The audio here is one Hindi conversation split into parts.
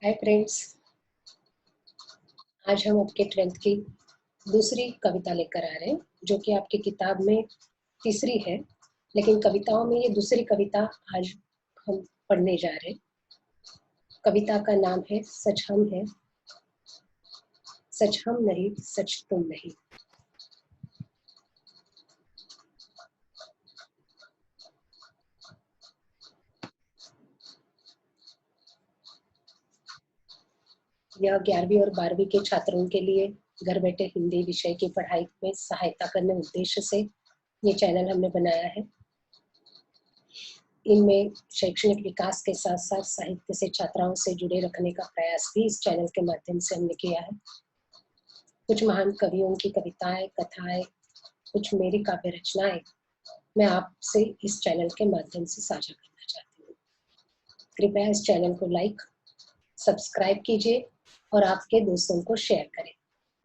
Hi friends. आज हम आपके 12th की दूसरी कविता लेकर आ रहे हैं, जो कि आपकी किताब में तीसरी है, लेकिन कविताओं में ये दूसरी कविता आज हम पढ़ने जा रहे हैं। कविता का नाम है सच हम है, सच हम नहीं, सच तुम नहीं। यह 11वीं और 12वीं के छात्रों के लिए घर बैठे हिंदी विषय की पढ़ाई में सहायता करने उद्देश्य से ये चैनल हमने बनाया है। इनमें शैक्षणिक विकास के साथ साथ साहित्य से छात्राओं से जुड़े रखने का प्रयास भी इस चैनल के माध्यम से हमने किया है। कुछ महान कवियों की कविताएं, कथाएं, कुछ मेरी काव्य रचनाएं मैं आपसे इस चैनल के माध्यम से साझा करना चाहती हूँ। कृपया इस चैनल को लाइक, सब्सक्राइब कीजिए और आपके दोस्तों को शेयर करें,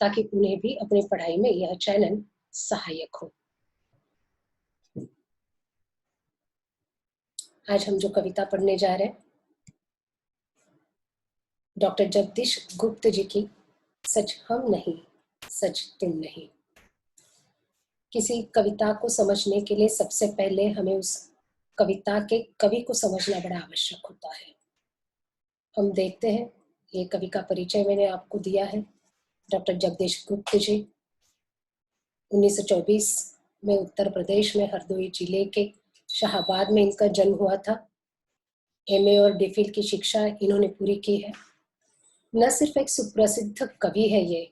ताकि उन्हें भी अपनी पढ़ाई में यह चैनल सहायक हो। आज हम जो कविता पढ़ने जा रहे हैं, डॉक्टर जगदीश गुप्त जी की सच हम नहीं, सच तुम नहीं। किसी कविता को समझने के लिए सबसे पहले हमें उस कविता के कवि को समझना बड़ा आवश्यक होता है। हम देखते हैं, ये कवि का परिचय मैंने आपको दिया है। डॉक्टर जगदीश गुप्त जी 1924 में उत्तर प्रदेश में हरदोई जिले के शाहाबाद में इनका जन्म हुआ था। एमए और डिफिल की शिक्षा इन्होंने पूरी की है। न सिर्फ एक सुप्रसिद्ध कवि है ये,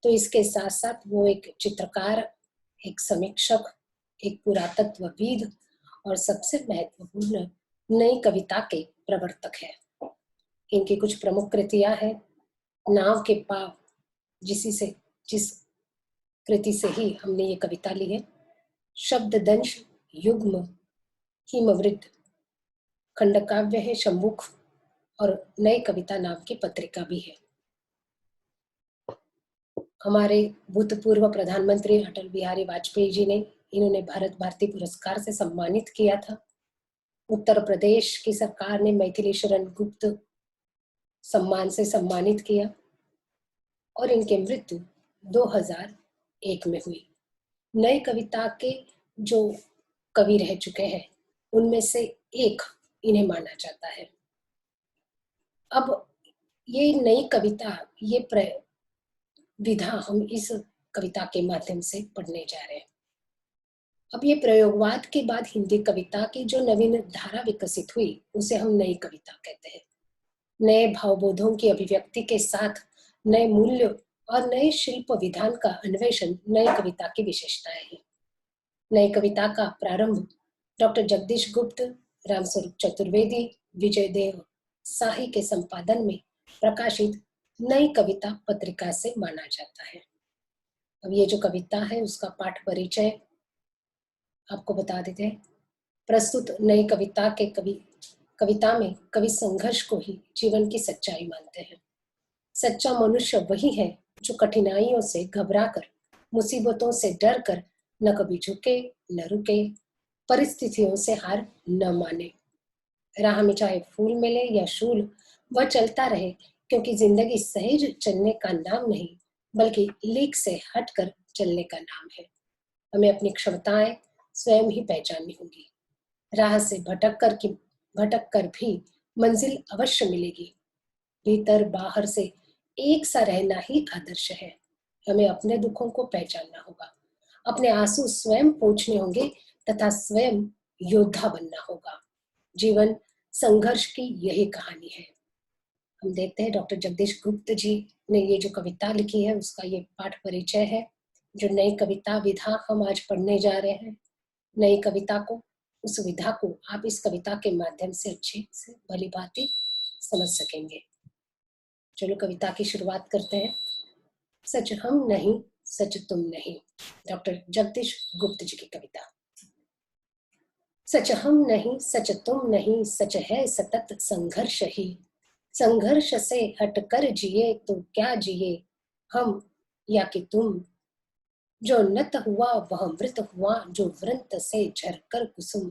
तो इसके साथ साथ वो एक चित्रकार, एक समीक्षक, एक पुरातत्वविद और सबसे महत्वपूर्ण नई कविता के प्रवर्तक है। इनकी कुछ प्रमुख कृतियां हैं। नाव के पाव, जिस कृति से ही हमने ये कविता ली है। शब्ददंश, युग्म, हिमवृत्त, खंडकाव्य है शंभुक और नई कविता नाम की पत्रिका भी है। हमारे भूतपूर्व प्रधानमंत्री अटल बिहारी वाजपेयी जी ने इन्होंने भारत भारती पुरस्कार से सम्मानित किया था। उत्तर प्रदेश की सरकार ने मैथिली शरण गुप्त सम्मान से सम्मानित किया और इनकी मृत्यु 2001 में हुई। नई कविता के जो कवि रह चुके हैं, उनमें से एक इन्हें माना जाता है। अब ये नई कविता, ये विधा हम इस कविता के माध्यम से पढ़ने जा रहे हैं। अब ये प्रयोगवाद के बाद हिंदी कविता की जो नवीन धारा विकसित हुई, उसे हम नई कविता कहते हैं। नए भावबोधों की अभिव्यक्ति के साथ नए मूल्य और नए शिल्प विधान का अन्वेषण नई कविता की विशेषताएं हैं। नई कविता का प्रारंभ डॉक्टर जगदीश गुप्त, रामस्वरूप चतुर्वेदी, विजय देव शाही के संपादन में प्रकाशित नई कविता पत्रिका से माना जाता है। अब ये जो कविता है, उसका पाठ परिचय आपको बता देते हैं। प्रस्तुत नई कविता के कविता में कवि संघर्ष को ही जीवन की सच्चाई मानते हैं। सच्चा मनुष्य वही है जो कठिनाइयों से घबराकर, मुसीबतों से डरकर न कभी झुके न रुके, परिस्थितियों से हार न माने। राह में चाहे फूल मिले या शूल, वह चलता रहे, क्योंकि जिंदगी सहज चलने का नाम नहीं, बल्कि लीक से हटकर चलने का नाम है। हमें अपनी क्षमताएं स्वयं ही पहचाननी होगी। राह से भटक कर भी मंजिल अवश्य मिलेगी। भीतर बाहर से एक सा रहना ही आदर्श है। हमें अपने दुखों को पहचानना होगा, अपने आंसू स्वयं पोंछने होंगे तथा स्वयं योद्धा बनना होगा। जीवन संघर्ष की यही कहानी है। हम देखते हैं, डॉक्टर जगदीश गुप्त जी ने ये जो कविता लिखी है, उसका ये पाठ परिचय है। जो नई कविता विधा हम आज पढ़ने जा रहे हैं, नई कविता को, उस विधा को आप इस कविता के माध्यम से अच्छे से भली भांति समझ सकेंगे। चलो कविता की शुरुआत करते हैं। सच हम नहीं, सच तुम नहीं। डॉक्टर जगदीश गुप्त जी की कविता। सच हम नहीं, सच तुम नहीं, सच है सतत संघर्ष ही। संघर्ष से हटकर जिए तो क्या जिए, हम या कि तुम। जो नत हुआ वह मृत हुआ, जो वृंत से झरकर कुसुम।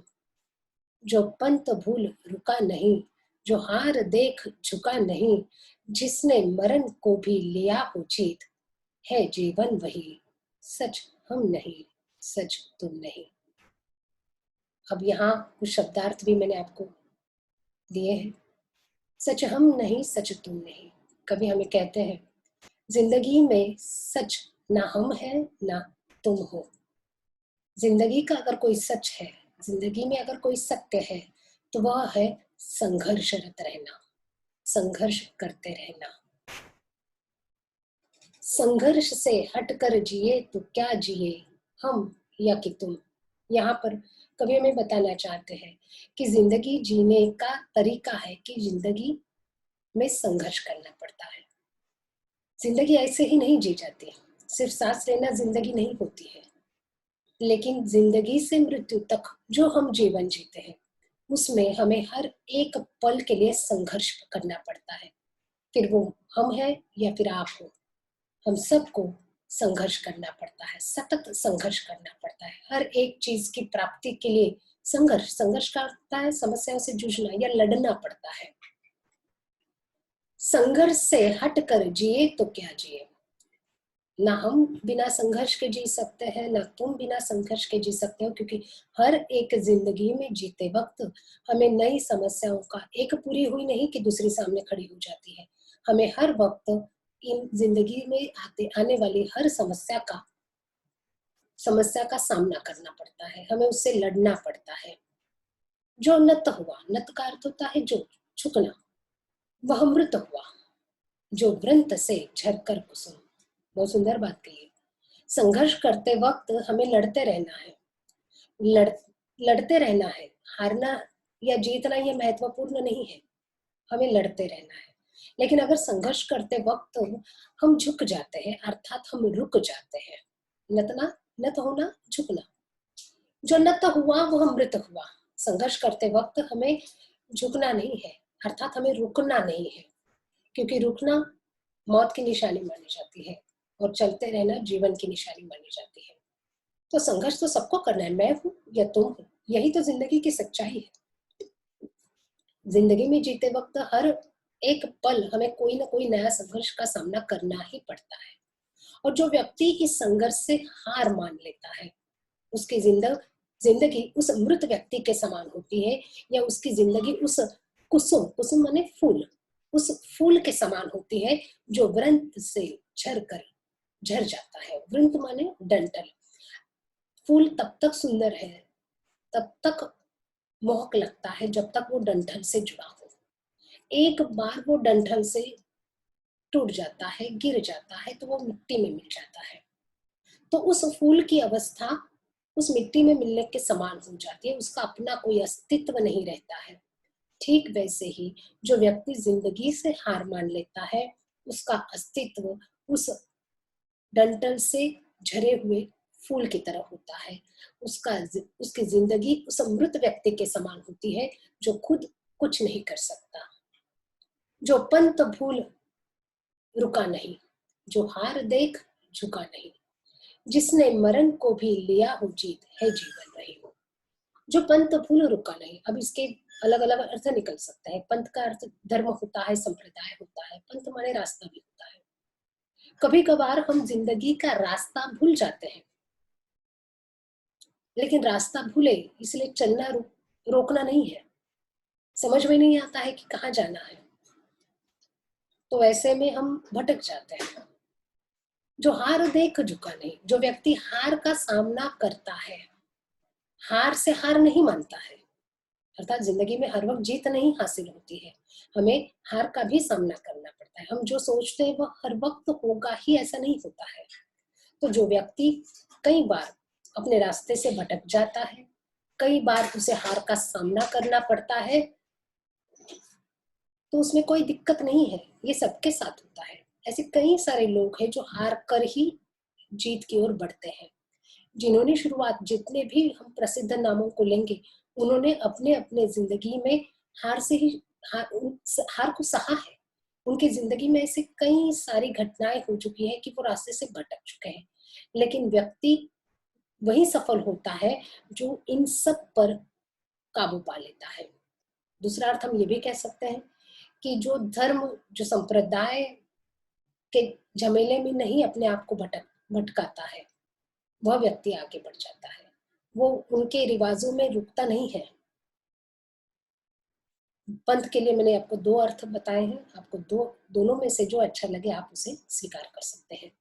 जो पंत भूल रुका नहीं, जो हार देख झुका नहीं, जिसने मरण को भी लिया हो जीत, है जीवन वही, सच हम नहीं, सच तुम नहीं। अब यहाँ कुछ शब्दार्थ भी मैंने आपको दिए हैं। सच हम नहीं, सच तुम नहीं। कभी हमें कहते हैं जिंदगी में सच ना हम है ना तुम हो। जिंदगी का अगर कोई सच है, जिंदगी में अगर कोई सत्य है, तो वह है संघर्षरत रहना, संघर्ष करते रहना। संघर्ष से हटकर जिए तो क्या जिए, हम या कि तुम। यहाँ पर कवि हमें बताना चाहते हैं कि जिंदगी जीने का तरीका है कि जिंदगी में संघर्ष करना पड़ता है। जिंदगी ऐसे ही नहीं जी जाती, सिर्फ सांस लेना जिंदगी नहीं होती है, लेकिन जिंदगी से मृत्यु तक जो हम जीवन जीते हैं, उसमें हमें हर एक पल के लिए संघर्ष करना पड़ता है। फिर वो हम है या फिर आप हो, हम सबको संघर्ष करना पड़ता है, सतत संघर्ष करना पड़ता है। हर एक चीज की प्राप्ति के लिए संघर्ष संघर्ष करता है, समस्याओं से जूझना या लड़ना पड़ता है। संघर्ष से हटकर जिए तो क्या जिए। ना हम बिना संघर्ष के जी सकते हैं, ना तुम बिना संघर्ष के जी सकते हो, क्योंकि हर एक जिंदगी में जीते वक्त हमें नई समस्याओं का, एक पूरी हुई नहीं कि दूसरी सामने खड़ी हो जाती है। हमें हर वक्त इन जिंदगी में आने वाली हर समस्या का सामना करना पड़ता है, हमें उससे लड़ना पड़ता है। जो नत हुआ, नत का अर्थ होता है जो झुकना, वह मृत हुआ, जो व्रंत से झरकर कुसुम। बहुत सुंदर बात कही है। संघर्ष करते वक्त हमें लड़ते रहना है, लड़ लड़ते रहना है। हारना या जीतना ये महत्वपूर्ण नहीं है, हमें लड़ते रहना है। लेकिन अगर संघर्ष करते वक्त हम झुक जाते हैं, अर्थात हम रुक जाते हैं, नतना, नत होना, झुकना, जो नत हुआ वो मृत हुआ। संघर्ष करते वक्त हमें झुकना नहीं है, अर्थात हमें रुकना नहीं है, क्योंकि रुकना मौत की निशानी मानी जाती है और चलते रहना जीवन की निशानी मानी जाती है। तो संघर्ष तो सबको करना है, मैं हूं या तुम हो, यही तो जिंदगी की सच्चाई है। जिंदगी में जीते वक्त हर एक पल हमें कोई ना कोई नया संघर्ष का सामना करना ही पड़ता है। और जो व्यक्ति इस संघर्ष से हार मान लेता है, उसकी जिंदगी उस मृत व्यक्ति के समान होती है, या उसकी जिंदगी उस कुसुम, कुसुम माने फूल, उस फूल के समान होती है जो व्रंत से झर जाता है। व्रंत माने डंठल। फूल तब तक सुंदर है, तब तक मोहक लगता है जब तक वो डंठल से जुड़ा हो। एक बार वो डंठल से टूट जाता है, गिर जाता है, तो वो मिट्टी में मिल जाता है। तो उस फूल की अवस्था उस मिट्टी में मिलने के समान हो जाती है, उसका अपना कोई अस्तित्व नहीं रहता है। ठीक वैसे ही जो व्यक्ति जिंदगी से हार मान लेता है, उसका अस्तित्व उस डंठल से झरे हुए फूल की तरह होता है। उसकी जिंदगी उस मृत व्यक्ति के समान होती है जो खुद कुछ नहीं कर सकता। जो पंत भूल रुका नहीं, जो हार देख झुका नहीं, जिसने मरण को भी लिया हो जीत, है जीवन रही हो। जो पंथ भूल रुका नहीं। अब इसके अलग अलग अर्थ निकल सकता है। पंथ का अर्थ धर्म होता है, संप्रदाय होता है, पंथ माने रास्ता भी होता है। कभी कभार हम जिंदगी का रास्ता भूल जाते हैं, लेकिन रास्ता भूले इसलिए चलना रोकना नहीं है। समझ में नहीं आता है कि कहाँ जाना है, तो ऐसे में हम भटक जाते हैं। जो हार देख झुका नहीं, जो व्यक्ति हार का सामना करता है, हार से हार नहीं मानता है, अर्थात जिंदगी में हर वक्त जीत नहीं हासिल होती है, हमें हार का भी सामना करना पड़ता है। हम जो सोचते हैं वह हर वक्त होगा ही, ऐसा नहीं होता है। तो जो व्यक्ति कई बार अपने रास्ते से भटक जाता है, कई बार उसे हार का सामना करना पड़ता है, तो उसमें कोई दिक्कत नहीं है, ये सबके साथ होता है। ऐसे कई सारे लोग हैं जो हार कर ही जीत की ओर बढ़ते हैं। जिन्होंने शुरुआत, जितने भी हम प्रसिद्ध नामों को लेंगे, उन्होंने अपने अपने जिंदगी में हार से ही हार को सहा है। उनकी जिंदगी में ऐसे कई सारी घटनाएं हो चुकी है कि वो रास्ते से भटक चुके हैं। लेकिन व्यक्ति वही सफल होता है जो इन सब पर काबू पा लेता है। दूसरा अर्थ हम ये भी कह सकते हैं कि जो धर्म, जो संप्रदाय के झमेले में नहीं अपने आप को भटकाता है, वह व्यक्ति आगे बढ़ जाता है। वो उनके रिवाजों में रुकता नहीं है। पंथ के लिए मैंने आपको दो अर्थ बताए हैं, आपको दोनों में से जो अच्छा लगे आप उसे स्वीकार कर सकते हैं।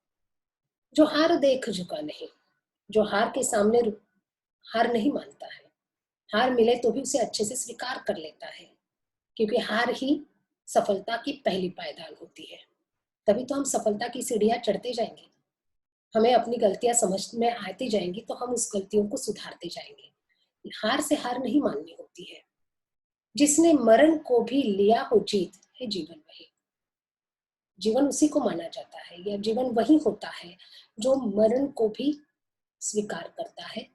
जो हार देख झुका नहीं, जो हार के सामने हार नहीं मानता है, हार मिले तो भी उसे अच्छे से स्वीकार कर लेता है, क्योंकि हार ही सफलता की पहली पायदान होती है। तभी तो हम सफलता की सीढ़ियां चढ़ते जाएंगे, हमें अपनी गलतियां समझ में आती जाएंगी तो हम उस गलतियों को सुधारते जाएंगे। हार से हार नहीं माननी होती है। जिसने मरण को भी लिया हो जीत, है जीवन वही। जीवन उसी को माना जाता है, या जीवन वही होता है जो मरण को भी स्वीकार करता है,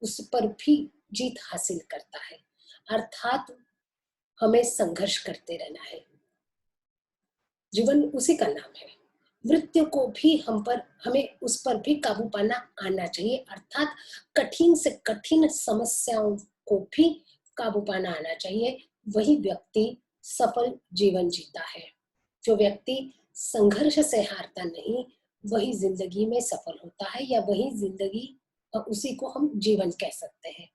उस पर भी जीत हासिल करता है। अर्थात हमें संघर्ष करते रहना है। जीवन उसी का नाम है। मृत्यु को भी हमें उस पर भी काबू पाना आना चाहिए, अर्थात कठिन से कठिन समस्याओं को भी काबू पाना आना चाहिए। वही व्यक्ति सफल जीवन जीता है। जो व्यक्ति संघर्ष से हारता नहीं, वही जिंदगी में सफल होता है, या वही जिंदगी, उसी को हम जीवन कह सकते हैं।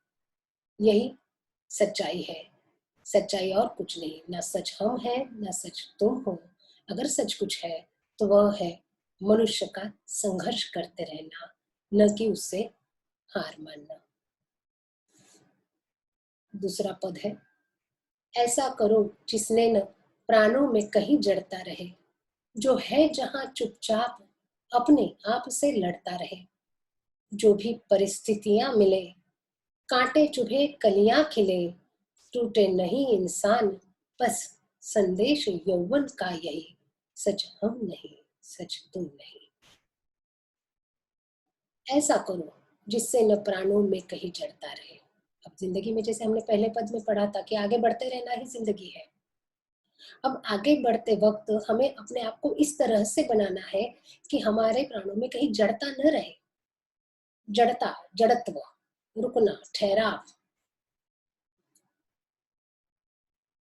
यही सच्चाई है। सच्चाई और कुछ नहीं, ना सच हम हैं ना सच तुम हो। अगर सच कुछ है तो वह है मनुष्य का संघर्ष करते रहना, न कि उससे हार मानना। दूसरा पद है, ऐसा करो जिसने न प्राणों में कहीं जड़ता रहे, जो है जहां चुपचाप अपने आप से लड़ता रहे। जो भी परिस्थितियां मिले, कांटे चुभे कलियां खिले, टूटे नहीं इंसान, बस संदेश यौवन का यही, सच हम नहीं सच तुम नहीं। ऐसा करो जिससे न प्राणों में कहीं जड़ता रहे। अब जिंदगी में, जैसे हमने पहले पद में पढ़ा था कि आगे बढ़ते रहना ही जिंदगी है। अब आगे बढ़ते वक्त हमें अपने आप को इस तरह से बनाना है कि हमारे प्राणों में कहीं जड़ता न रहे। जड़ता, जड़त्व, रुकना, ठहराव।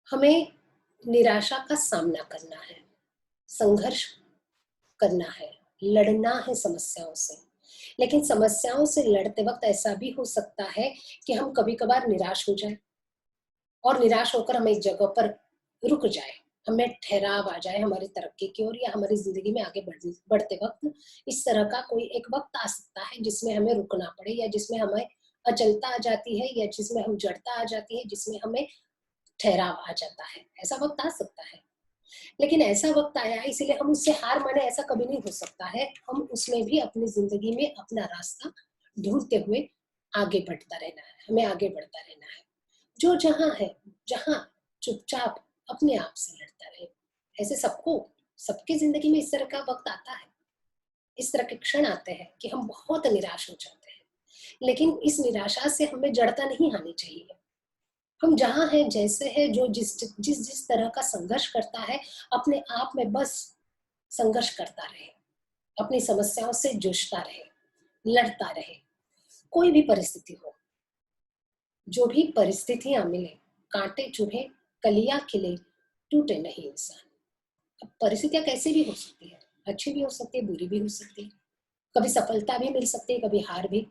हमें निराशा का सामना करना है, संघर्ष करना है, लड़ना है समस्याओं से। लेकिन समस्याओं से लड़ते वक्त ऐसा भी हो सकता है कि हम कभी कभार निराश हो जाए, और निराश होकर हम एक जगह पर रुक जाए, हमें ठहराव आ जाए हमारी तरक्की की ओर, या हमारी जिंदगी में आगे बढ़ते वक्त इस तरह का कोई एक वक्त आ सकता है जिसमें हमें रुकना पड़े, या जिसमें हमें अचलता आ जाती है, या जिसमें हम जड़ता आ जाती है, जिसमें हमें ठहराव आ जाता है। ऐसा वक्त आ सकता है। लेकिन ऐसा वक्त आया है इसलिए हम उससे हार माने, ऐसा कभी नहीं हो सकता है। हम उसमें भी अपनी जिंदगी में अपना रास्ता ढूंढते हुए आगे बढ़ता रहना है, हमें आगे बढ़ता रहना है। जो जहां है, जहां चुपचाप अपने आप से लड़ता रहे। ऐसे सबकी जिंदगी में इस तरह का वक्त आता है, इस तरह के क्षण आते हैं कि हम बहुत निराश हो जाते हैं। लेकिन इस निराशा से हमें जड़ता नहीं आनी चाहिए। हम जहाँ हैं, जैसे है, जो जिस जिस जिस तरह का संघर्ष करता है, अपने आप में बस संघर्ष करता रहे, अपनी समस्याओं से जूझता रहे, लड़ता रहे। कोई भी परिस्थिति हो, जो भी परिस्थितियां मिले, कांटे चुभे कलियां खिले, टूटे नहीं इंसान। अब परिस्थितियां कैसी भी हो सकती है, अच्छी भी हो सकती है, बुरी भी हो सकती है। कभी सफलता भी मिल सकती है, कभी हार भी,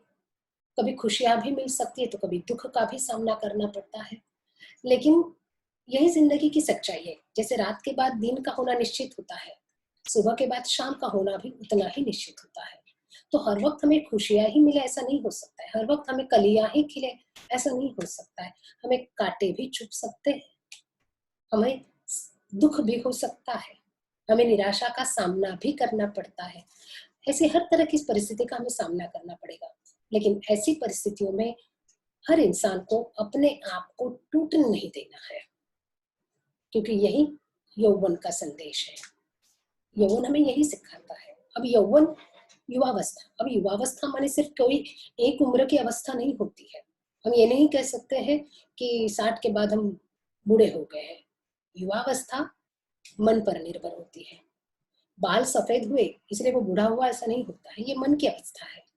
कभी खुशियां भी मिल सकती है तो कभी दुख का भी सामना करना पड़ता है। लेकिन यही जिंदगी की सच्चाई है। जैसे रात के बाद दिन का होना निश्चित होता है, सुबह के बाद शाम का होना भी उतना ही निश्चित होता है। तो हर वक्त हमें खुशियां ही मिले ऐसा नहीं हो सकता है, हर वक्त हमें कलियां ही खिले ऐसा नहीं हो सकता है। हमें कांटे भी चुभ सकते हैं, हमें दुख भी हो सकता है, हमें निराशा का सामना भी करना पड़ता है। ऐसी हर तरह की परिस्थिति का हमें सामना करना पड़ेगा। लेकिन ऐसी परिस्थितियों में हर इंसान को अपने आप को टूटने नहीं देना है, क्योंकि यही यौवन का संदेश है। यौवन हमें यही सिखाता है। अब यौवन, युवावस्था, अब युवावस्था माने सिर्फ कोई एक उम्र की अवस्था नहीं होती है। हम ये नहीं कह सकते हैं कि 60 के बाद हम बूढ़े हो गए हैं। युवावस्था मन पर निर्भर होती है। बाल सफेद हुए इसलिए वो बूढ़ा हुआ, ऐसा नहीं होता है। ये मन की अवस्था है।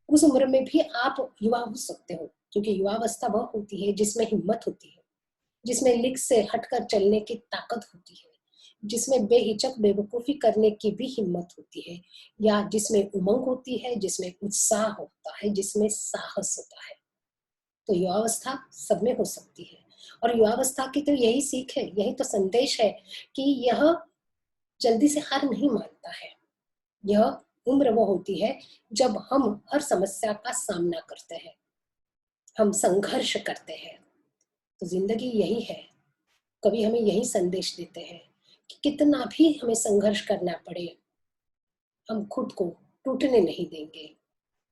उस उम्र में भी आप युवा हो सकते हो, क्योंकि युवावस्था वह होती है जिसमें हिम्मत होती है, जिसमें लिख से हटकर चलने की ताकत होती है, जिसमें बेहिचक बेवकूफी करने की भी हिम्मत होती है, या जिसमें उमंग होती है, जिसमें उत्साह होता है, जिसमें साहस होता है। तो युवावस्था सब में हो सकती है, और युवावस्था की तो यही सीख है, यही तो संदेश है कि यह जल्दी से हार नहीं मानता है। यह उम्र वो होती है जब हम हर समस्या का सामना करते हैं, हम संघर्ष करते हैं। तो जिंदगी यही है, कभी हमें यही संदेश देते हैं कि कितना भी हमें संघर्ष करना पड़े, हम खुद को टूटने नहीं देंगे,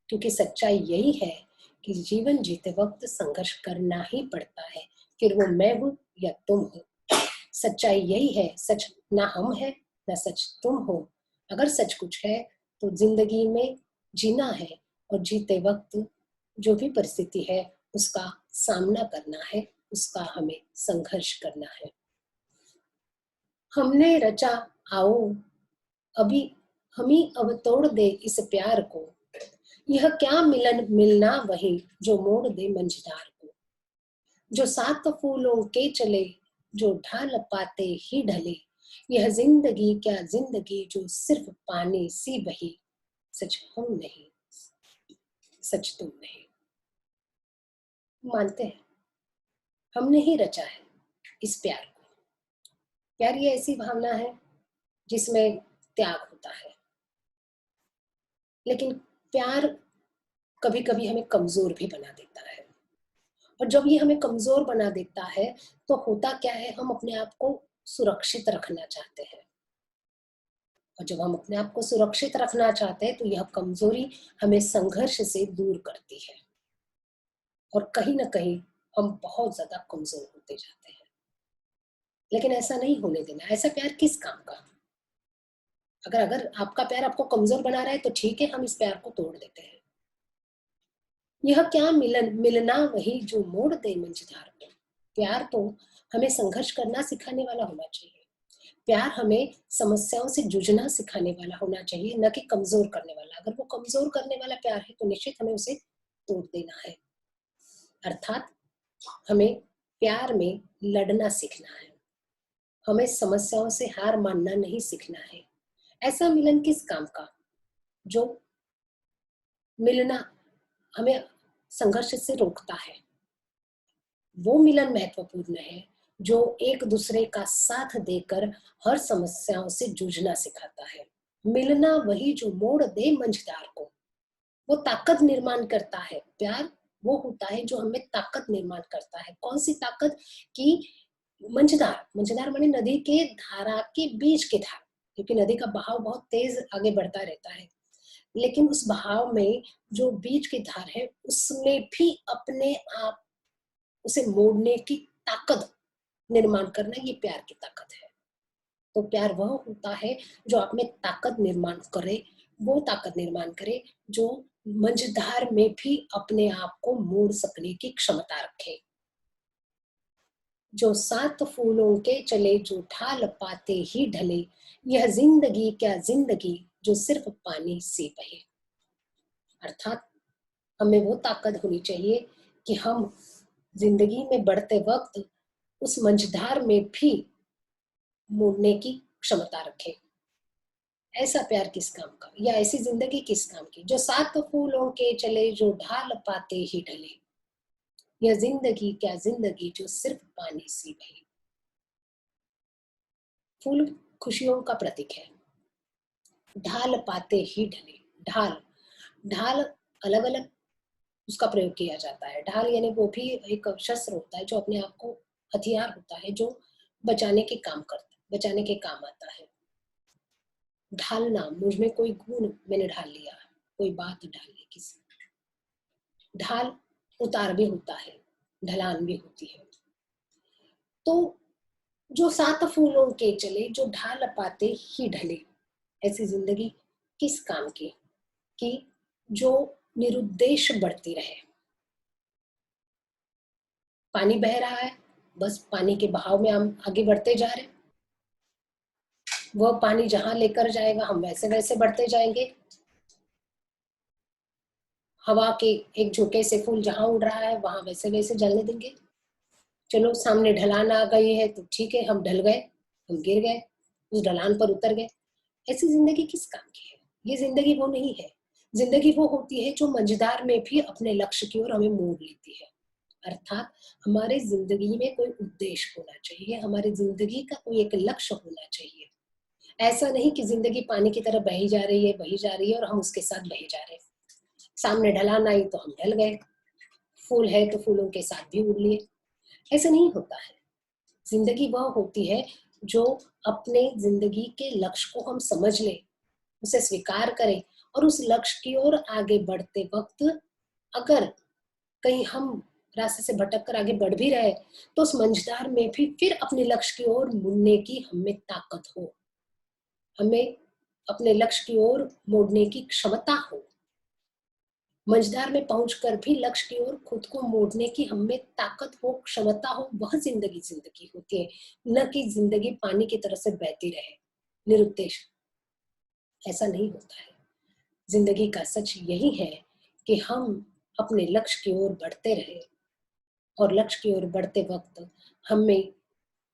क्योंकि सच्चाई यही है कि जीवन जीते वक्त संघर्ष करना ही पड़ता है, फिर वो मैं हूं या तुम हो। सच्चाई यही है, सच ना हम है ना सच तुम हो। अगर सच कुछ है तो जिंदगी में जीना है, और जीते वक्त जो भी परिस्थिति है उसका सामना करना है, उसका हमें संघर्ष करना है। हमने रचा, आओ अभी हम ही अब तोड़ दे इस प्यार को। यह क्या मिलन मिलना वही जो मोड़ दे मंझधार को। जो सात फूलों के चले जो ढाल पाते ही ढले। यह जिंदगी क्या जिंदगी जो सिर्फ पानी सी बही। सच हम नहीं, सच तुम नहीं। मानते हैं हमने ही रचा है इस प्यार को। प्यार ये ऐसी भावना है जिसमें त्याग होता है, लेकिन प्यार कभी कभी हमें कमजोर भी बना देता है। और जब ये हमें कमजोर बना देता है तो होता क्या है, हम अपने आप को सुरक्षित रखना चाहते हैं। और जब हम अपने आप को सुरक्षित रखना चाहते हैं तो यह कमजोरी हमें संघर्ष से दूर करती है, और कहीं ना कहीं हम बहुत ज्यादा कमजोर होते जाते हैं। लेकिन ऐसा नहीं होने देना। ऐसा प्यार किस काम का। अगर अगर आपका प्यार आपको कमजोर बना रहा है तो ठीक है, हम इस प्यार को तोड़ देते हैं। यह क्या मिलन मिलना वही जो मोड़ दे मंझधार को। प्यार तो हमें संघर्ष करना सिखाने वाला होना चाहिए। प्यार हमें समस्याओं से जूझना सिखाने वाला होना चाहिए, न कि कमजोर करने वाला। अगर वो कमजोर करने वाला प्यार है तो निश्चित हमें उसे तोड़ देना है। अर्थात हमें प्यार में लड़ना सीखना है, हमें समस्याओं से हार मानना नहीं सीखना है। ऐसा मिलन किस काम का जो मिलना हमें संघर्ष से रोकता है। वो मिलन महत्वपूर्ण है जो एक दूसरे का साथ देकर हर समस्याओं से जूझना सिखाता है। मिलना वही जो मोड़ दे मंझधार को। वो ताकत निर्माण करता है। प्यार वो होता है जो हमें ताकत निर्माण करता है। कौन सी ताकत की। मंझधार, मंझधार माने नदी के धारा के बीच के धार, क्योंकि नदी का बहाव बहुत तेज आगे बढ़ता रहता है, लेकिन उस बहाव में जो बीच की धार है उसमें भी अपने आप उसे मोड़ने की ताकत निर्माण करना, ये प्यार की ताकत है। तो प्यार वह होता है जो आप में ताकत निर्माण करे, वो ताकत निर्माण करे जो मंझधार में भी अपने आप को मोड़ सकने की क्षमता रखे। जो सात फूलों के चले जो ढाल पाते ही ढले। यह जिंदगी क्या जिंदगी जो सिर्फ पानी से बहे। अर्थात हमें वो ताकत होनी चाहिए कि हम जिंदगी में बढ़ते वक्त उस मंझधार में भी मोड़ने की क्षमता रखें। ऐसा प्यार किस काम का, या ऐसी जिंदगी किस काम की जो सात फूलों के चले जो ढाल पाते ही ढले। यह जिंदगी क्या जिंदगी जो सिर्फ पानी सी बही। फूल खुशियों का प्रतीक है। ढाल पाते ही ढले। ढाल, ढाल अलग अलग उसका प्रयोग किया जाता है। ढाल यानी वो भी एक शस्त्र होता है जो अपने आप को, हथियार होता है जो बचाने के काम करता है, बचाने के काम आता है। ढालना, मुझ में कोई गुण मैंने ढाल लिया, कोई बात ढाल ली किसी। ढाल उतार भी होता है, ढलान भी होती है। तो जो सात फूलों के चले जो ढाल पाते ही ढले। ऐसी जिंदगी किस काम की कि जो निरुद्देश बढ़ती रहे। पानी बह रहा है, बस पानी के बहाव में हम आगे बढ़ते जा रहे हैं। वह पानी जहां लेकर जाएगा हम वैसे वैसे बढ़ते जाएंगे। हवा के एक झोंके से फूल जहां उड़ रहा है वहां वैसे वैसे जलने देंगे। चलो सामने ढलान आ गई है तो ठीक है, हम ढल गए, हम गिर गए, उस ढलान पर उतर गए। ऐसी जिंदगी किस काम की है? ये जिंदगी वो नहीं है। जिंदगी वो होती है जो मंझधार में भी अपने लक्ष्य की ओर हमें मोड़ लेती है। अर्थात हमारे जिंदगी में कोई उद्देश्य होना चाहिए, हमारी जिंदगी का कोई एक लक्ष्य होना चाहिए। ऐसा नहीं कि जिंदगी पानी की तरह बही जा रही है, बही जा रही है और हम उसके साथ बहे जा रहे हैं। सामने ढलान आई तो हम ढल गए, फूल है तो फूलों के साथ भी उड़ लिए। ऐसा नहीं होता है। जिंदगी वह होती है जो अपने जिंदगी के लक्ष्य को हम समझ लें, उसे स्वीकार करें और उस लक्ष्य की ओर आगे बढ़ते वक्त अगर कहीं हम रास्ते से भटक कर आगे बढ़ भी रहे तो उस मंझधार में भी फिर अपने लक्ष्य की ओर मुड़ने की हमें ताकत हो, हमें अपने लक्ष्य की ओर मोड़ने की क्षमता हो। मंझधार में पहुंचकर भी लक्ष्य की ओर खुद को मोड़ने की हमें ताकत हो, क्षमता हो, वह जिंदगी जिंदगी होती है। न कि जिंदगी पानी की तरह से बहती रहे निरुद्देश्य। ऐसा नहीं होता है। जिंदगी का सच यही है कि हम अपने लक्ष्य की ओर बढ़ते रहे और लक्ष्य की ओर बढ़ते वक्त हमें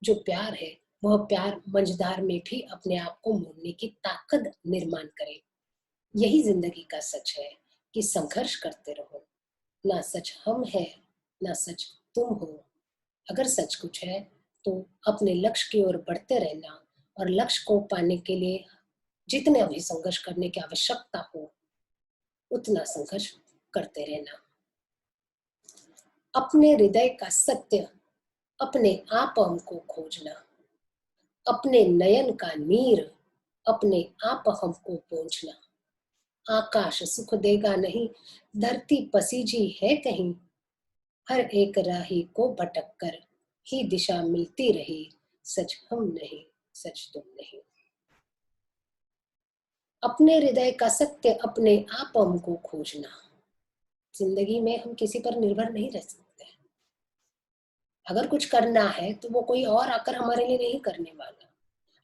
जो प्यार है वह प्यार मंझधार में भी अपने आप को मोड़ने की ताकत निर्माण करे। यही जिंदगी का सच है कि संघर्ष करते रहो। ना सच हम है, ना सच तुम हो। अगर सच कुछ है तो अपने लक्ष्य की ओर बढ़ते रहना और लक्ष्य को पाने के लिए जितने अभी संघर्ष करने की आवश्यकता हो उतना संघर्ष करते रहना। अपने हृदय का सत्य अपने आप हमको खोजना, अपने नयन का नीर अपने आप हमको पहुंचना। आकाश सुख देगा नहीं, धरती पसीजी है कहीं, हर एक राही को भटक कर ही दिशा मिलती रही, सच हम नहीं, सच तुम नहीं। अपने हृदय का सत्य अपने आप हमको खोजना। जिंदगी में हम किसी पर निर्भर नहीं रह सकते। अगर कुछ करना है तो वो कोई और आकर हमारे लिए नहीं करने वाला।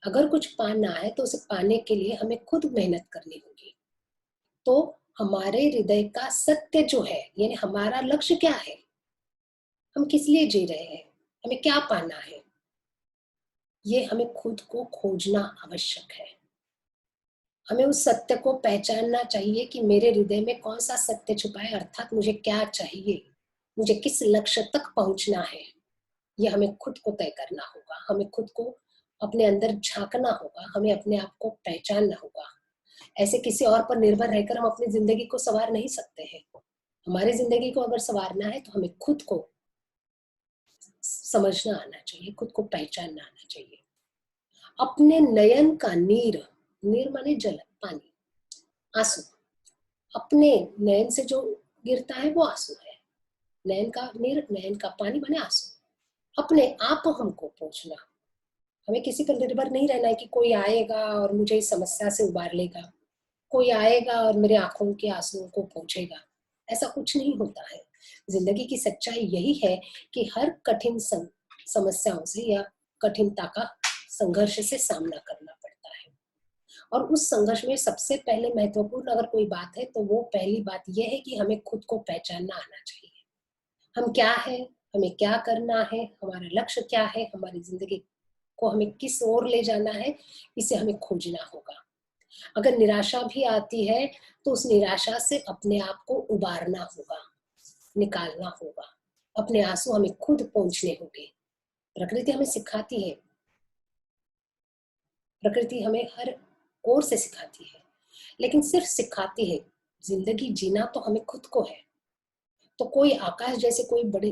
अगर कुछ पाना है तो उसे पाने के लिए हमें खुद मेहनत करनी होगी। तो हमारे हृदय का सत्य जो है, यानी हमारा लक्ष्य क्या है, हम किस लिए जी रहे हैं, हमें क्या पाना है, ये हमें खुद को खोजना आवश्यक है। हमें उस सत्य को पहचानना चाहिए कि मेरे हृदय में कौन सा सत्य छुपा है, अर्थात मुझे क्या चाहिए, मुझे किस लक्ष्य तक पहुंचना है। ये हमें खुद को तय करना होगा, हमें खुद को अपने अंदर झांकना होगा, हमें अपने आप को पहचानना होगा। ऐसे किसी और पर निर्भर रहकर हम अपनी जिंदगी को संवार नहीं सकते हैं। हमारी जिंदगी को अगर संवारना है तो हमें खुद को समझना आना चाहिए, खुद को पहचानना आना चाहिए। अपने नयन का नीर, नीर माने जल, पानी, आंसू। अपने नयन से जो गिरता है वो आंसू है। नयन का नीर, नयन का पानी माने आंसू। अपने आप हमको पहुंचना, हमें किसी पर निर्भर नहीं रहना है कि कोई आएगा और मुझे इस समस्या से उबार लेगा, कोई आएगा और मेरे आंखों के आंसुओं को पोंछेगा। ऐसा कुछ नहीं होता है। जिंदगी की सच्चाई यही है कि हर कठिन समस्याओं से या कठिनता का संघर्ष से सामना करना पड़ता है। और उस संघर्ष में सबसे पहले महत्वपूर्ण अगर कोई बात है तो वो पहली बात यह है कि हमें खुद को पहचानना आना चाहिए। हम क्या है, हमें क्या करना है, हमारा लक्ष्य क्या है, हमारी जिंदगी को हमें किस ओर ले जाना है, इसे हमें खोजना होगा। अगर निराशा भी आती है तो उस निराशा से अपने आप को उबारना होगा, निकालना होगा। अपने आंसू हमें खुद पोंछने होंगे। प्रकृति हमें सिखाती है, प्रकृति हमें हर ओर से सिखाती है, लेकिन सिर्फ सिखाती है, जिंदगी जीना तो हमें खुद को है। तो कोई आकाश जैसे कोई बड़े,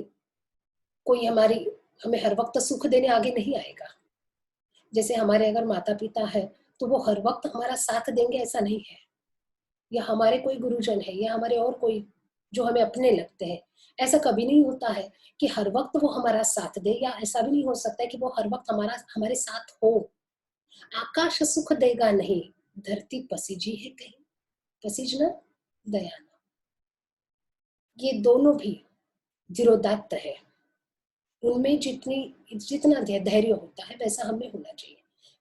कोई हमें हर वक्त सुख देने आगे नहीं आएगा। जैसे हमारे अगर माता पिता है तो वो हर वक्त हमारा साथ देंगे ऐसा नहीं है, या हमारे कोई गुरुजन है या हमारे और कोई जो हमें अपने लगते हैं, ऐसा कभी नहीं होता है कि हर वक्त वो हमारा साथ दे, या ऐसा भी नहीं हो सकता है कि वो हर वक्त हमारे साथ हो। आकाश सुख देगा नहीं, धरती पसीजी है कहीं, पसीजना दयाना। ये दोनों भी जिरोदात्त है। उनमें जितना धैर्य होता है वैसा हमें होना चाहिए।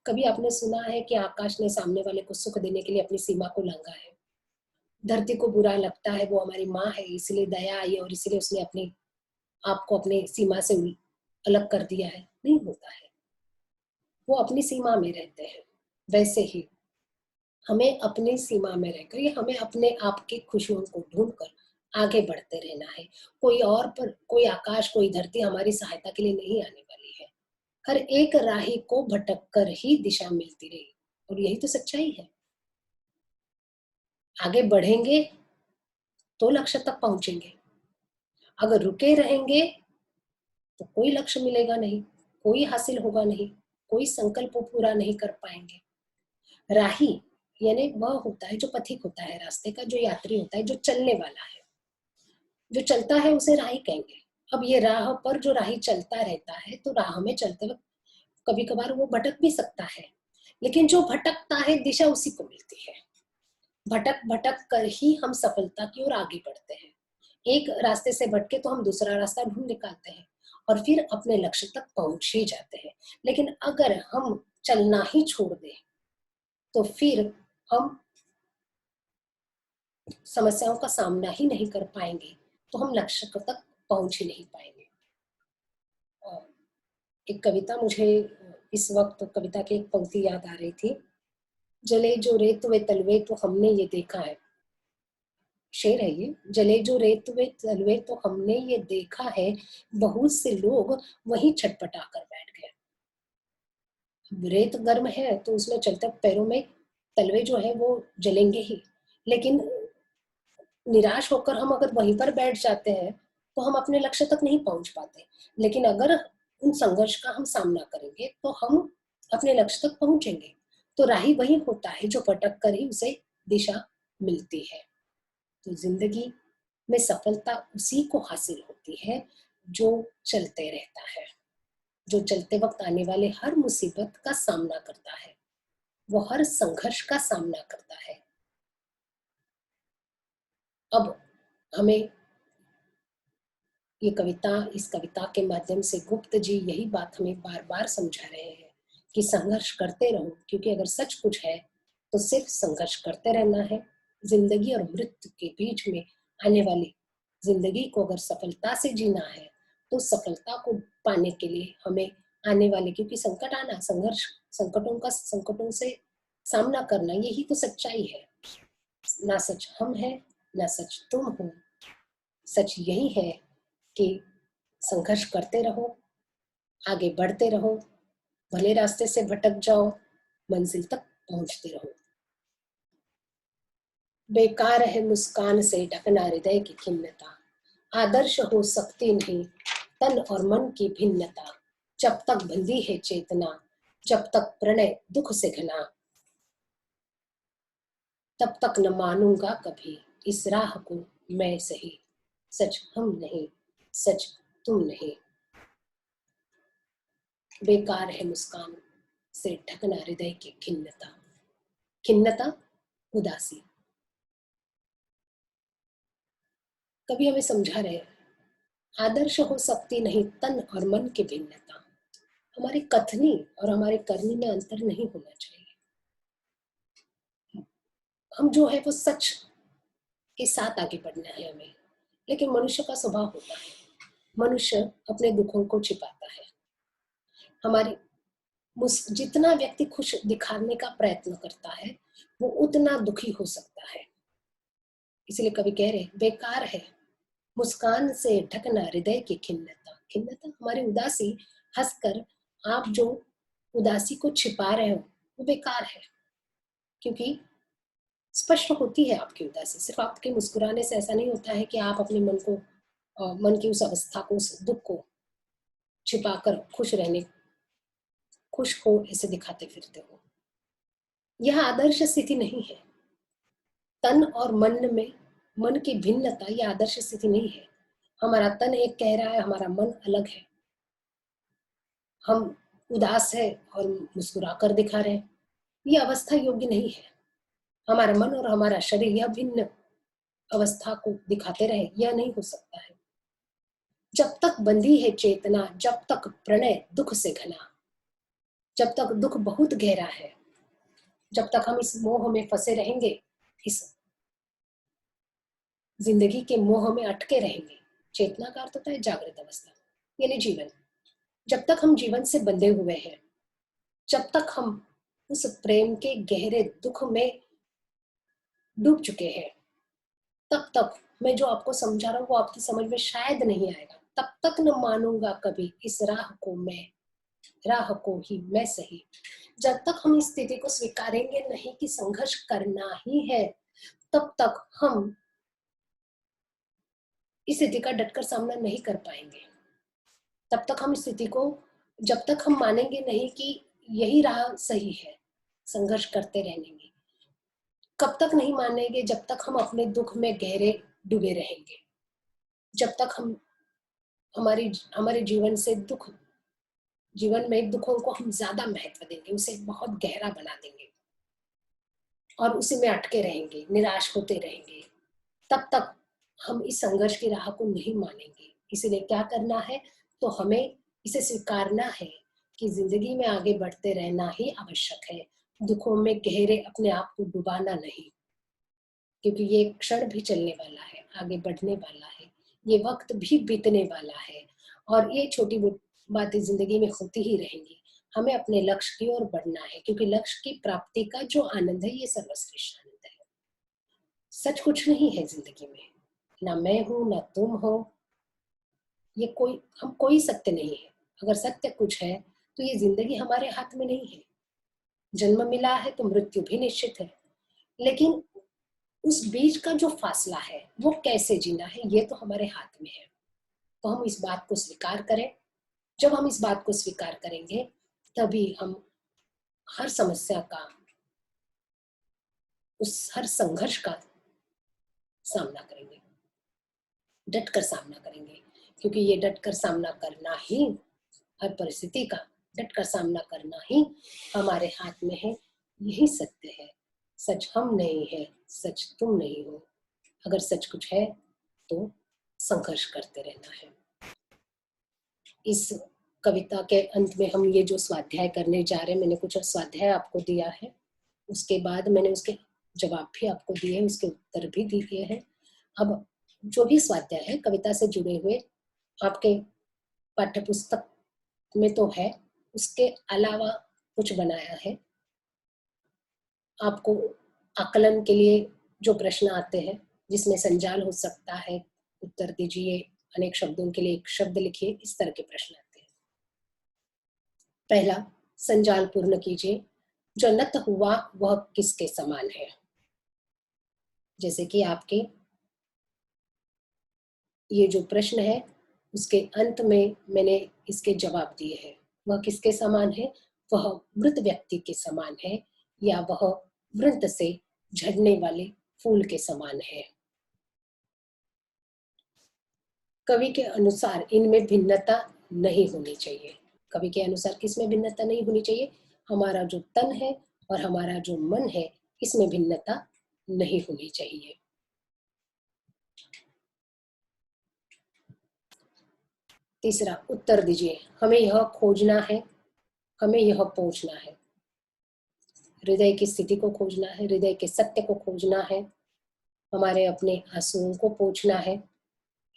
कभी आपने सुना है कि आकाश ने सामने वाले को सुख देने के लिए अपनी सीमा को लांघा है? धरती को बुरा लगता है, वो हमारी माँ है, इसलिए दया आई और इसलिए उसने अपने आप को अपने सीमा से अलग कर दिया है, नहीं होता है। वो अपनी सीमा में रहते हैं। वैसे ही हमें अपनी सीमा में रहकर या हमें अपने आप की खुशियों को ढूंढकर आगे बढ़ते रहना है। कोई और पर कोई आकाश कोई धरती हमारी सहायता के लिए नहीं आने वाली है। हर एक राही को भटक कर ही दिशा मिलती रही, और यही तो सच्चाई है। आगे बढ़ेंगे तो लक्ष्य तक पहुंचेंगे। अगर रुके रहेंगे तो कोई लक्ष्य मिलेगा नहीं, कोई हासिल होगा नहीं, कोई संकल्प पूरा नहीं कर पाएंगे। राही यानी वह होता है जो पथिक होता है, रास्ते का जो यात्री होता है, जो चलने वाला है। जो चलता है उसे राही कहेंगे। अब ये राह पर जो राही चलता रहता है, तो राह में चलते वक्त कभी कभार वो भटक भी सकता है, लेकिन जो भटकता है दिशा उसी को मिलती है। भटक भटक कर ही हम सफलता की ओर आगे बढ़ते हैं। एक रास्ते से भटके तो हम दूसरा रास्ता ढूंढ निकालते हैं और फिर अपने लक्ष्य तक पहुंच ही जाते हैं। लेकिन अगर हम चलना ही छोड़ दें तो फिर हम समस्याओं का सामना ही नहीं कर पाएंगे, तो हम लक्ष्य तक पहुंच ही नहीं पाएंगे। और एक कविता मुझे इस वक्त कविता की एक पंक्ति याद आ रही थी। जले जो रेत वे तलवे तो हमने ये देखा है। शेर है ये। जले जो रेत वे तलवे तो हमने ये देखा है, बहुत से लोग वहीं छटपटा कर बैठ गए। रेत गर्म है तो उसमें चलते पैरों में तलवे जो है वो जलेंगे ही, लेकिन निराश होकर हम अगर वहीं पर बैठ जाते हैं तो हम अपने लक्ष्य तक नहीं पहुंच पाते। लेकिन अगर उन संघर्ष का हम सामना करेंगे तो हम अपने लक्ष्य तक पहुंचेंगे। तो राही वही होता है जो भटक कर ही उसे दिशा मिलती है। तो जिंदगी में सफलता उसी को हासिल होती है जो चलते रहता है, जो चलते वक्त आने वाले हर मुसीबत का सामना करता है, वो हर संघर्ष का सामना करता है। अब हमें इस कविता के माध्यम से गुप्त जी यही बात हमें बार बार समझा रहे हैं कि संघर्ष करते रहो, क्योंकि अगर सच कुछ है तो सिर्फ संघर्ष करते रहना है। जिंदगी और मृत्यु के बीच में आने वाली जिंदगी को अगर सफलता से जीना है तो सफलता को पाने के लिए हमें आने वाले, क्योंकि संकट आना, संघर्ष, संकटों से सामना करना, यही तो सच्चाई है। ना सच हम है, ना सच तुम हो। सच यही है कि संघर्ष करते रहो, आगे बढ़ते रहो, भले रास्ते से भटक जाओ, मंजिल तक पहुंचते रहो। बेकार है मुस्कान से ढकना हृदय की खिन्नता, आदर्श हो सकती नहीं तन और मन की भिन्नता। जब तक बंधी है चेतना, जब तक प्रणय दुख से घना, तब तक न मानूंगा कभी इस राह को मैं सही। सच हम नहीं, सच तुम नहीं। बेकार है मुस्कान से ढकना हृदय की खिन्नता। खिन्नता, उदासी। कभी हमें समझा रहे, आदर्श हो सकती नहीं तन और मन की भिन्नता। हमारी कथनी और हमारे करनी में अंतर नहीं होना चाहिए। हम जो है वो सच के साथ आगे बढ़ना है हमें। लेकिन मनुष्य का स्वभाव होता है, मनुष्य अपने दुखों को छिपाता है। हमारी जितना व्यक्ति खुश दिखाने का प्रयत्न करता है वो उतना दुखी हो सकता है। इसलिए कवि कह रहे बेकार है मुस्कान से ढकना हृदय की खिन्नता। खिन्नता हमारी उदासी, हंसकर आप जो उदासी को छिपा रहे हो वो बेकार है, क्योंकि स्पष्ट होती है आपकी उदासी। सिर्फ आपके मुस्कुराने से ऐसा नहीं होता है कि आप अपने मन को, मन की उस अवस्था को, उस दुख को छिपाकर खुश हो ऐसे दिखाते फिरते हो। यह आदर्श स्थिति नहीं है। तन और मन में मन की भिन्नता यह आदर्श स्थिति नहीं है। हमारा तन एक कह रहा है, हमारा मन अलग है। हम उदास है और मुस्कुरा कर दिखा रहे हैं, यह अवस्था योग्य नहीं है। हमारा मन और हमारा शरीर यह भिन्न अवस्था को दिखाते रहे, यह नहीं हो सकता है। जब तक बंधी है चेतना, जब तक प्रणय दुख से घना, जब तक दुख बहुत गहरा है, जब तक हम इस मोह में फंसे रहेंगे, इस जिंदगी के मोह में अटके रहेंगे। चेतना का अर्थ होता है जागृत अवस्था, यानी जीवन। जब तक हम जीवन से बंधे हुए हैं, जब तक हम उस प्रेम के गहरे दुख में डूब चुके हैं, तब तक मैं जो आपको समझा रहा हूँ वो आपकी समझ में शायद नहीं आएगा। तब तक न मानूंगा कभी इस राह को मैं, राह को ही मैं सही। जब तक हम इस स्थिति को स्वीकारेंगे नहीं कि संघर्ष करना ही है, तब तक हम इस स्थिति का डटकर सामना नहीं कर पाएंगे। तब तक हम इस स्थिति को, जब तक हम मानेंगे नहीं कि यही राह सही है, संघर्ष करते रहेंगे। कब तक नहीं मानेंगे? जब तक हम अपने दुख में गहरे डूबे रहेंगे, जब तक हम हमारी हमारे जीवन में दुखों को हम ज्यादा महत्व देंगे, उसे बहुत गहरा बना देंगे और उसी में अटके रहेंगे, निराश होते रहेंगे, तब तक हम इस संघर्ष की राह को नहीं मानेंगे। इसीलिए क्या करना है? तो हमें इसे स्वीकारना है कि जिंदगी में आगे बढ़ते रहना ही आवश्यक है, दुखों में गहरे अपने आप को डुबाना नहीं, क्योंकि ये क्षण भी चलने वाला है, आगे बढ़ने वाला है, ये वक्त भी बीतने वाला है और ये छोटी बातें जिंदगी में होती ही रहेंगी। हमें अपने लक्ष्य की ओर बढ़ना है, क्योंकि लक्ष्य की प्राप्ति का जो आनंद है ये सर्वश्रेष्ठ आनंद है। सच कुछ नहीं है जिंदगी में, ना मैं हूं ना तुम हो, ये कोई सत्य नहीं है। अगर सत्य कुछ है तो ये जिंदगी हमारे हाथ में नहीं है। जन्म मिला है तो मृत्यु भी निश्चित है, लेकिन उस बीच का जो फासला है वो कैसे जीना है ये तो हमारे हाथ में है। तो हम इस बात को स्वीकार करें। जब हम इस बात को स्वीकार करेंगे तभी हम हर समस्या का, उस हर संघर्ष का सामना करेंगे, डट कर सामना करेंगे, क्योंकि ये डट कर सामना करना ही, हर परिस्थिति का डट कर सामना करना ही हमारे हाथ में है। यही सत्य है। सच हम नहीं है, सच तुम नहीं हो। अगर सच कुछ है तो संघर्ष करते रहना है। इस कविता के अंत में हम ये जो स्वाध्याय करने जा रहे हैं, मैंने कुछ स्वाध्याय आपको दिया है, उसके बाद मैंने उसके जवाब भी आपको दिए, उसके उत्तर भी दिए हैं। अब जो भी स्वाध्याय है कविता से जुड़े हुए आपके पाठ्य पुस्तक में तो है, उसके अलावा कुछ बनाया है। आपको आकलन के लिए जो प्रश्न आते हैं जिसमें संजाल हो सकता है, उत्तर दीजिए, अनेक शब्दों के लिए एक शब्द लिखिए, इस तरह के प्रश्न आते हैं। पहला, संजाल पूर्ण कीजिए। जो नत हुआ वह किसके समान है? जैसे कि आपके ये जो प्रश्न है उसके अंत में मैंने इसके जवाब दिए हैं। वह किसके समान है? वह मृत व्यक्ति के समान है या वह वृंत से झड़ने वाले फूल के समान है। कवि के अनुसार इनमें भिन्नता नहीं होनी चाहिए। कवि के अनुसार किसमें भिन्नता नहीं होनी चाहिए? हमारा जो तन है और हमारा जो मन है, इसमें भिन्नता नहीं होनी चाहिए। तीसरा, उत्तर दीजिए। हमें यह खोजना है, हमें यह पहुंचना है। हृदय की स्थिति को खोजना है, हृदय के सत्य को खोजना है, हमारे अपने आंसुओं को पोंछना है।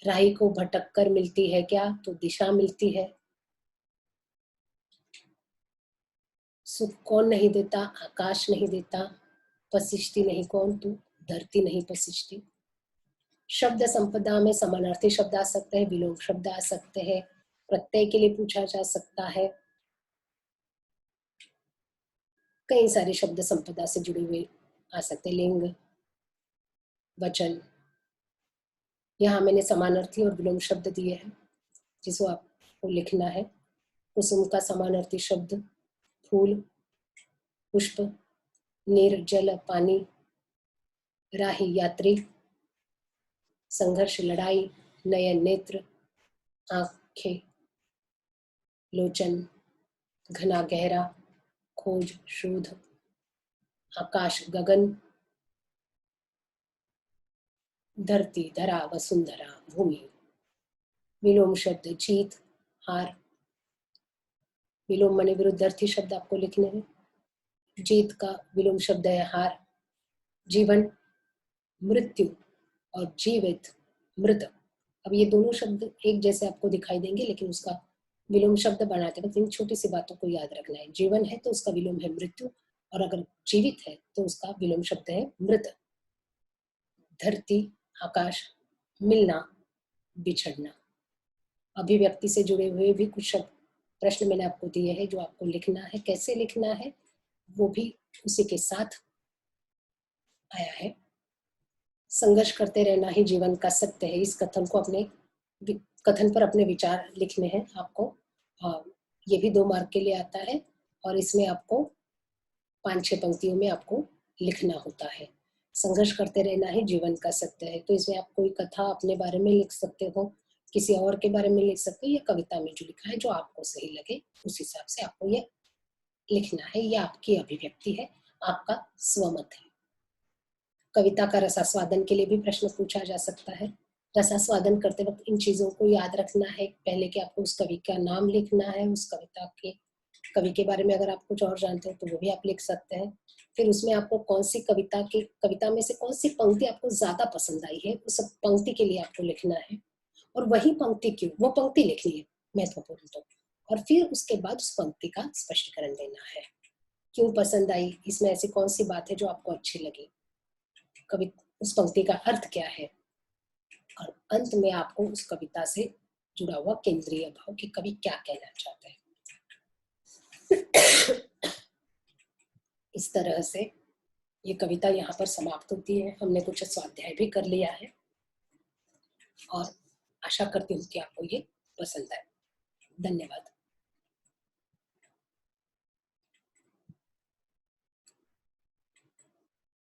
राही को भटक कर मिलती है क्या? तो दिशा मिलती है। सुख कौन नहीं देता? आकाश नहीं देता। पसिश्ती नहीं कौन? तू धरती नहीं पसिश्ती। शब्द संपदा में समानार्थी शब्द आ सकते हैं, विलोम शब्द आ सकते हैं, प्रत्यय के लिए पूछा जा सकता है। कई सारे शब्द संपदा से जुड़े हुए आ सकते हैं, लिंग, वचन। यहाँ मैंने समानार्थी और विलोम शब्द दिए हैं जिसको आपको लिखना है। कुसुम का समानार्थी शब्द फूल, पुष्प, नीर जल पानी, राही यात्री, संघर्ष लड़ाई, नयन नेत्र, आंखें लोचन, घना गहरा, खोज शोध, आकाश गगन, धरती धरा वसुंधरा भूमि। विलोम शब्द जीत, हार। विलोम माने विरुद्धार्थी शब्द आपको लिखने हैं। जीत का विलोम शब्द है हार। जीवन, मृत्यु और जीवित, मृत। अब ये दोनों शब्द एक जैसे आपको दिखाई देंगे, लेकिन उसका विलोम शब्द बनाते वक्त इन छोटी सी बातों को याद रखना है। जीवन है तो उसका विलोम है मृत्यु, और अगर जीवित है तो उसका विलोम शब्द है मृत। धरती, आकाश, मिलना, बिछड़ना। अभिव्यक्ति से जुड़े हुए भी कुछ शब्द प्रश्न मैंने आपको दिए हैं जो आपको लिखना है। कैसे लिखना है वो भी उसी के साथ आया है। संघर्ष करते रहना ही जीवन का सत्य है। इस कथन पर अपने विचार लिखने हैं आपको। ये भी 2 मार्क के लिए आता है, और इसमें आपको 5-6 पंक्तियों में आपको लिखना होता है। संघर्ष करते रहना ही जीवन का सत्य है। तो इसमें आप कोई कथा अपने बारे में लिख सकते हो, किसी और के बारे में लिख सकते हो, या कविता में जो लिखा है जो आपको सही लगे उस हिसाब से आपको ये लिखना है। ये आपकी अभिव्यक्ति है, आपका स्वमत है। कविता का रसास्वादन के लिए भी प्रश्न पूछा जा सकता है। रसास्वादन करते वक्त इन चीजों को याद रखना है। पहले कि आपको उस कवि का नाम लिखना है, उस कवि के बारे में अगर आप कुछ और जानते हो तो वो भी आप लिख सकते हैं। फिर उसमें आपको कौन सी कविता में से कौन सी पंक्ति आपको ज्यादा पसंद आई है, उस पंक्ति के लिए आपको लिखना है, और वही पंक्ति क्यों, वो पंक्ति लिखनी है महत्वपूर्ण तो। और फिर उसके बाद उस पंक्ति का स्पष्टीकरण देना है, क्यों पसंद आई, इसमें ऐसी कौन सी बात है जो आपको अच्छी लगी, उस पंक्ति का अर्थ क्या है, और अंत में आपको उस कविता से जुड़ा हुआ केंद्रीय भाव कि कवि क्या कहना चाहता है। इस तरह से ये कविता यहाँ पर समाप्त होती है। हमने कुछ स्वाध्याय भी कर लिया है, और आशा करती हूँ कि आपको ये पसंद आए। धन्यवाद।